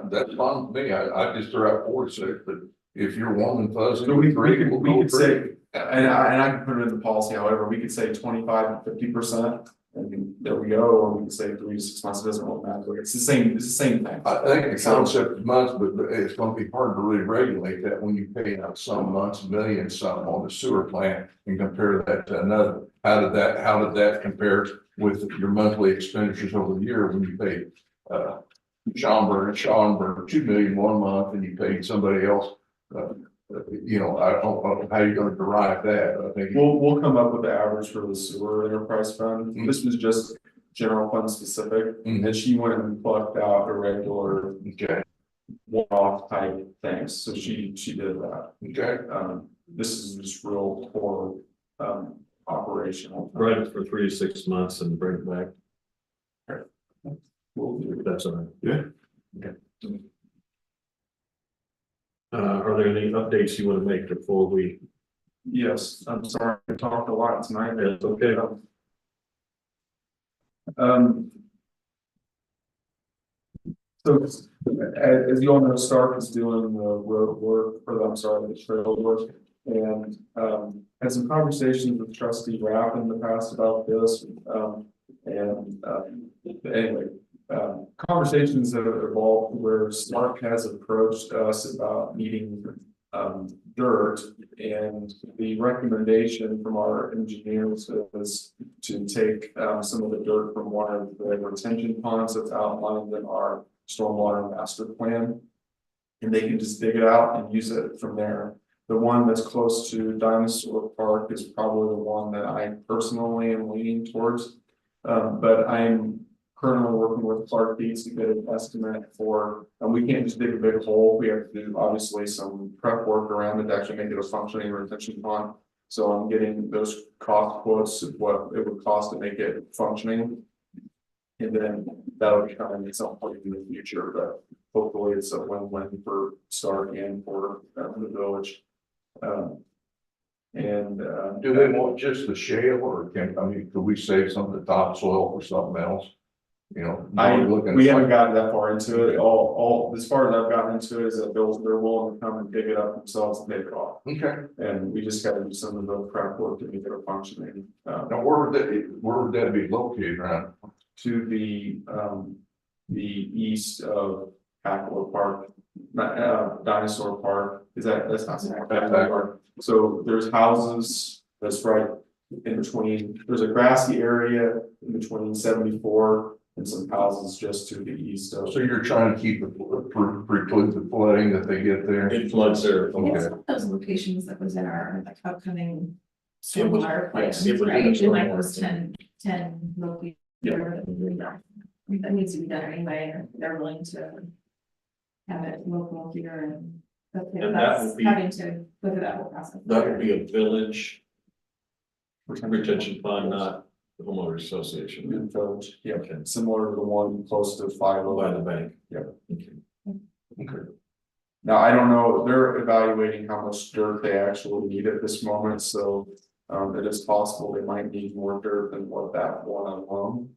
That's fine with me. I just throw out 4 to 6, but if you're warm and fuzzy. So we we'll could go say, three. and I can put it in the policy, however, we could say 25 to 50%. And there we go, or we can say 3 to 6 months, it doesn't really matter, it's the same thing. I think the concept is months, but it's gonna be hard to really regulate that when you pay out some months, millions something on the sewer plant and compare that to another. How did that compare with your monthly expenditures over the year when you paid, Schaumburg 2 million one month and you paid somebody else, you know, I don't know how you're gonna derive that, I think. We'll come up with the average for the sewer enterprise fund, this was just general fund specific, Mhm. and she went and plucked out a regular Okay, one-off type things, so she did that. okay. This is just real core, operational. Write it for 3 to 6 months and bring it back. We'll do it. That's all right. Yeah. Okay. Are there any updates you want to make before we? Yes, I'm sorry, I talked a lot tonight. That's okay. So, as you all know, Stark is doing the road work, or I'm sorry, the trail work. And, had some conversations with trustee Rapp in the past about this, anyway. Conversations have evolved where Stark has approached us about needing, dirt. And the recommendation from our engineers is to take, some of the dirt from one of the retention ponds that's outlined in our stormwater master plan. And they can just dig it out and use it from there. The one that's close to Dinosaur Park is probably the one that I personally am leaning towards. But I'm currently working with Clark Beats to get an estimate for, and we can't just dig a big hole, we have to do obviously some prep work around it to actually make it a functioning retention pond. So I'm getting those cost quotes of what it would cost to make it functioning. And then that'll be coming at some point in the future, but hopefully it's a win-win for Stark and for the village. Do they want just the shale or could we save some of the topsoil for something else? You know, we haven't gotten that far into it. All as far as I've gotten into it is that they're willing to come and dig it up themselves and take it off. Okay. And we just got to do some of the prep work to make it a functioning. Now, where would that be located around? To the east of Hackler Park, Dinosaur Park. That's not Hackler Park. So there's houses that's right in between. There's a grassy area in between 74 and some houses just to the east of. So you're trying to keep preclude the flooding that they get there? It floods there. It's Okay. one of those locations that was in our like upcoming It was- stormwater yes, plans, it was in right? the In like stormwater those plan. 10 locations. Yeah. That needs to be done anyway, and they're willing to have it local here and. And that That's would be- having to go through that whole process. That would be a village retention fund, not the homeowner association. In Village, yeah, similar to the one close to 5 By the bank. Yep. Okay. Okay. Now, I don't know, they're evaluating how much dirt they actually need at this moment, so. It is possible they might need more dirt than what that one alone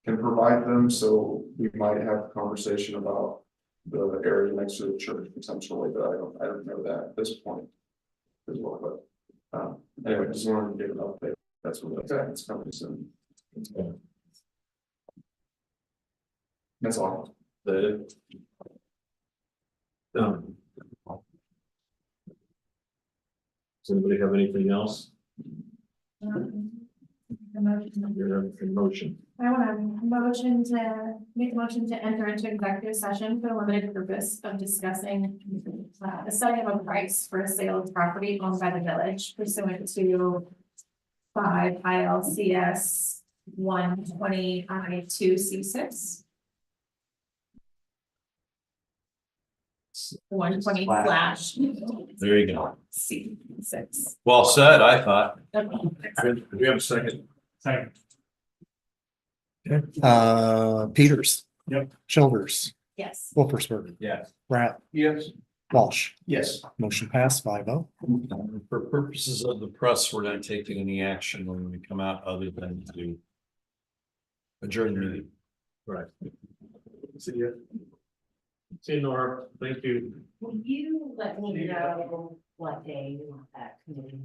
can provide them, so we might have a conversation about the area next to the church potentially, but I don't know that at this point as well, but, anyway, just wanted to give an update, that's what it's coming soon. That's all. That. Does anybody have anything else? The motion. Your motion. I want to make a motion to enter into executive session for the limited purpose of discussing the setting of a price for a sale of property owned by the village pursuant to 5 ILCS 120 I2 C6. 120 slash There you go. C6. Well said, I thought. Do we have a second? Second. Peters. Yep. Childers, Yes. Wolfersberg, Yes. Rapp, Yes. Walsh, Yes. motion passed 5-0. For purposes of the press, we're not taking any action when we come out other than to adjourn the meeting. Right. See you. See you, Nora. Thank you. Will you let me know what day you want that committee?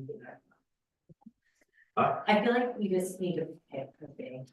I feel like we just need to pick a thing.